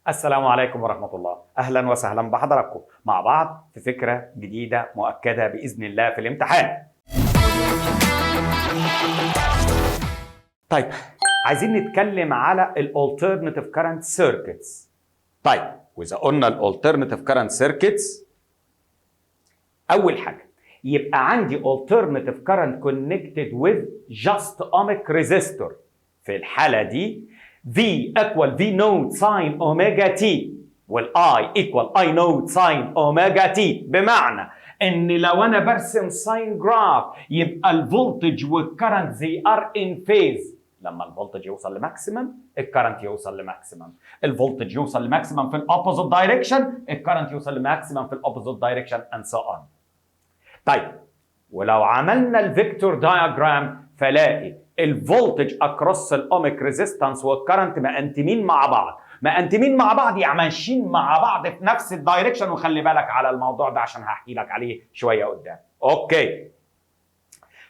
السلام عليكم ورحمة الله. أهلا وسهلا بحضراتكم مع بعض في فكرة جديدة مؤكدة بإذن الله في الامتحان. طيب، عايزين نتكلم على Alternative Current Circuits. طيب، وإذا قلنا Alternative Current Circuits، أول حاجة يبقى عندي Alternative Current connected with just ohmic resistor. في الحالة دي V equal V node sin omega t وال I equal I node sin omega t، بمعنى ان لو انا برسم ساين جراف يبقى الفولتج والكرنت زي ار ان فيز. لما الفولتج يوصل لماكسيمم الكرنت يوصل لماكسيمم، الفولتج يوصل لماكسيمم في الاوبوزيت دايركشن الكرنت يوصل لماكسيمم في الاوبوزيت دايركشن and so on. طيب، ولو عملنا الفيكتور دايجرام فلاقي الفولتج اكروس الاوميك ريزيستنس والكرنت مقنتمين مع بعض. مقنتمين مع بعض يعني ماشيين مع بعض في نفس الدايركشن، وخلي بالك على الموضوع ده عشان هحكي لك عليه شويه قدام. اوكي.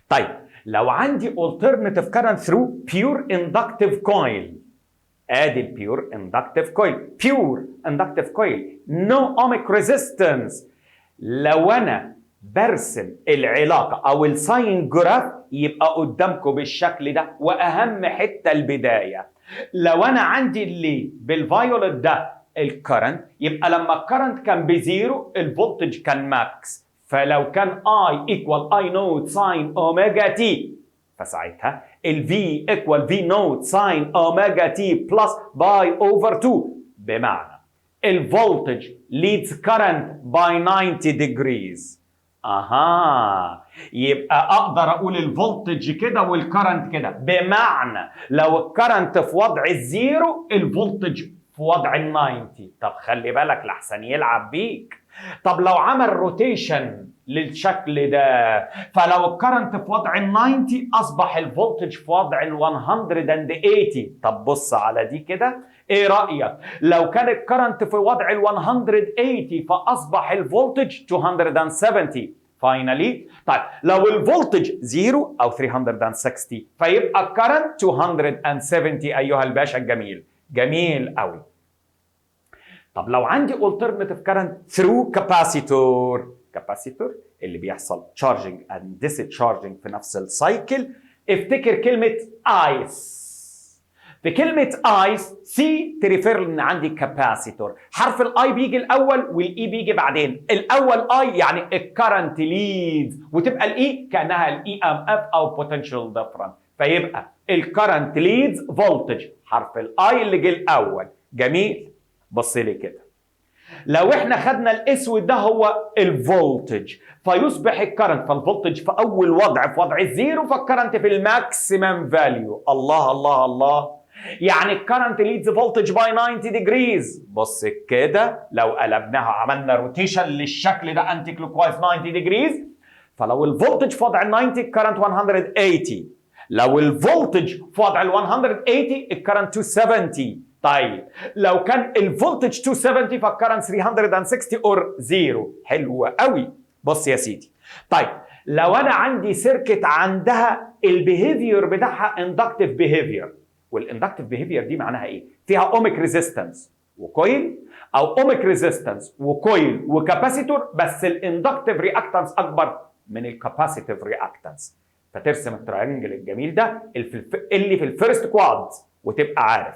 طيب، لو عندي alternative current through pure inductive coil، ادي البيور inductive coil، pure inductive coil no ohmic resistance. لو انا برسم العلاقة أو الساين جراف يبقى قدامكم بالشكل ده، وأهم حتة البداية. لو أنا عندي اللي بالفايولت ده الكرنت، يبقى لما الكرنت كان بزيرو الفولتج كان ماكس، فلو كان I equal I node sin omega t فساعتها ال V equal V node sin omega t plus pi over 2، بمعنى الفولتج leads current by 90 degrees. يبقى اقدر اقول الفولتج كده والكرنت كده، بمعنى لو الكرنت في وضع الزيرو الفولتج في وضع ال90. طب خلي بالك لحسن يلعب بيك. طب لو عمل روتيشن للشكل ده، فلو الكرنت في وضع ال90 اصبح الفولتج في وضع ال180. طب بص على دي كده، ايه رأيك لو كان الكرنت في وضع ال180 فاصبح الفولتج 270 فاينلي؟ طيب لو الفولتج 0 او 360 فيبقى الكرنت 270 ايها الباشا الجميل. جميل قوي. طب لو عندي alternative current through capacitor، capacitor اللي بيحصل charging and discharging في نفس السايكل، افتكر كلمة ايس. في كلمة ايس سي تريفير ان عندي كاباسيتور، حرف الاي بيجي الاول والاي بيجي بعدين. الاول اي يعني الكرنت ليدز، وتبقى الاي كانها الاي ام اف او بوتنشال ديفرنس، فيبقى الكرنت ليدز فولتج، حرف الاي اللي جه الاول. جميل. بص لي كده، لو احنا خدنا الاسود ده هو الفولتج فيصبح الكرنت، فالفولتج في اول وضع في وضع الزيرو فالكرنت في الماكسيمم فاليو. الله الله الله، يعني الكرنت ليدز فولتج باي 90 ديجريز. بص كده، لو قلبناها عملنا روتيشن للشكل ده انتي كلوك وايز 90 ديجريز، فلو الفولتج في وضع ال 90 الكرنت 180، لو الفولتج في وضع ال 180 الكرنت 270. طيب لو كان الفولتج 270 فالكرنت 360 اور 0. حلو قوي. بص يا سيدي، طيب لو انا عندي سيركت عندها البيهيفير بتاعها اندكتيف بيهيفير، والاندكتيف بيهيفير دي معناها ايه؟ فيها اوميك ريزيستنس وكويل، او اوميك ريزيستنس وكويل وكاباسيتور، بس الاندكتيف رياكتنس اكبر من الكاباسيتيف رياكتنس. فترسم التراينجل الجميل ده اللي في الفيرست كواد، وتبقى عارف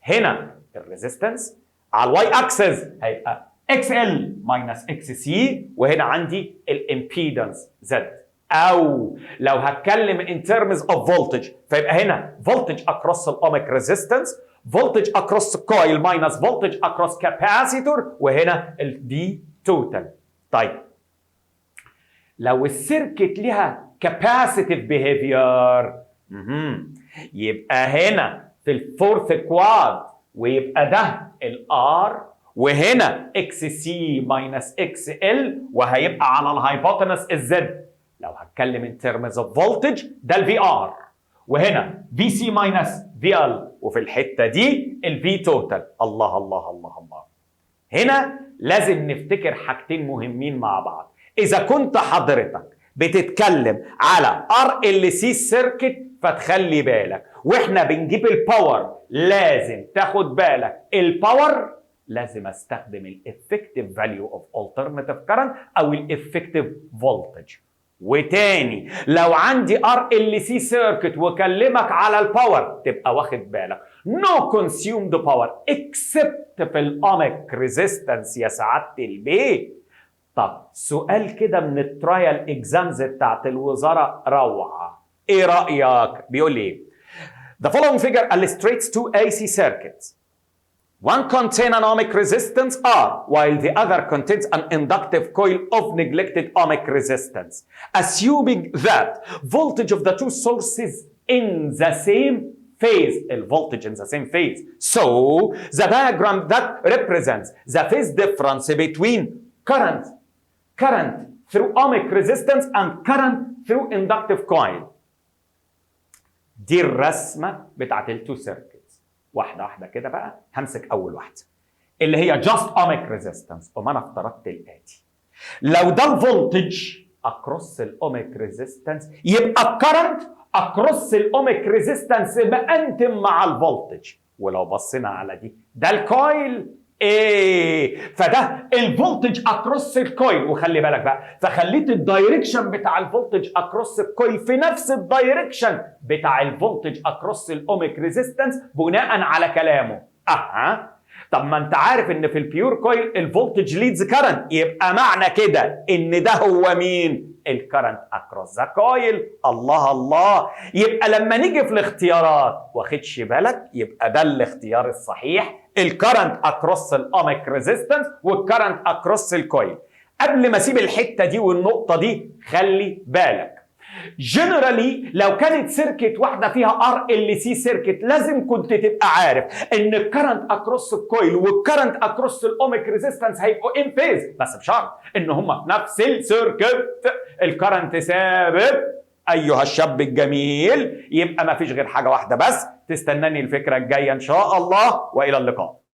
هنا الريزيستنس على الواي اكسس هيبقى اكس ال ماينس اكس سي، وهنا عندي الامبيدنس زد. او لو هتكلم ان ترمز اوف فولتج فيبقى هنا فولتج اكروس الاوميك ريزيستنس، فولتج اكروس كويل ماينس فولتج اكروس كاباسيتور، وهنا الدي توتال. طيب لو السيركت لها كاباسيتيف بيهيفير يبقى هنا في الفورث كواد، ويبقى ده الار، وهنا اكس سي ماينس اكس ال، وهيبقى على الهايبوتنس الزد. لو هتكلم ان ترمز اوف فولتج ده الفي ار، وهنا في سي ماينس في ال، وفي الحته دي الفي توتال. الله الله الله الله. هنا لازم نفتكر حاجتين مهمين مع بعض. اذا كنت حضرتك بتتكلم على ار ال سي سيركت فتخلي بالك، واحنا بنجيب الباور لازم تاخد بالك الباور لازم استخدم الافكتيف فاليو اوف alternative current او الافكتيف فولتج. وتاني لو عندي ار ال سي سيركت وكلمك على الباور تبقى واخد بالك no consumed power except في الاوميك ريزيستنس يا سعاده البيت. طب سؤال كده من الترايل اكزامز بتاعت الوزاره روعه، ايه رايك؟ بيقول لي ايه؟ The following figure illustrates two AC circuits. One contains an ohmic resistance R, while the other contains an inductive coil of neglected ohmic resistance. Assuming that voltage of the two sources in the same phase, voltage in the same phase. So, the diagram that represents the phase difference between current through ohmic resistance and current through inductive coil. دي الرسمة بتاعت التو سيركتس. واحدة واحدة كده بقى، همسك أول واحدة اللي هي just ohmic resistance. أنا افترضت الآتي: لو ده الفولتج أكروس الأوميك ريزيستنس يبقى الكرنت أكروس الأوميك ريزيستنس مقنتم مع الفولتج. ولو بصينا على دي ده الكويل فده الفولتج اكروس الكويل. وخلي بالك بقى، فخليت الدايركشن بتاع الفولتج اكروس الكويل في نفس الدايركشن بتاع الفولتج اكروس الاوميك ريزيستنس بناء على كلامه. طب ما انت عارف ان في البيور كويل الفولتج ليدز كارنت، يبقى معنى كده ان ده هو مين؟ الكرنت اكروس ذا كويل. الله الله، يبقى لما نيجي في الاختيارات واخدش بالك يبقى ده الاختيار الصحيح، الكرنت اكروس الاوميك ريزيستنس والكرنت اكروس الكويل. قبل ما اسيب الحته دي والنقطه دي خلي بالك، جنرالي لو كانت سيركت واحده فيها ار ال سي سيركت لازم كنت تبقى عارف ان الكرنت اكروس الكويل والكرنت اكروس الاوميك ريزيستنس هيبقوا ان فيز، بس بشرط ان هما في نفس السيركت الكرنت ثابت. ايها الشاب الجميل، يبقى ما فيش غير حاجه واحده بس، تستناني الفكره الجايه ان شاء الله، والى اللقاء.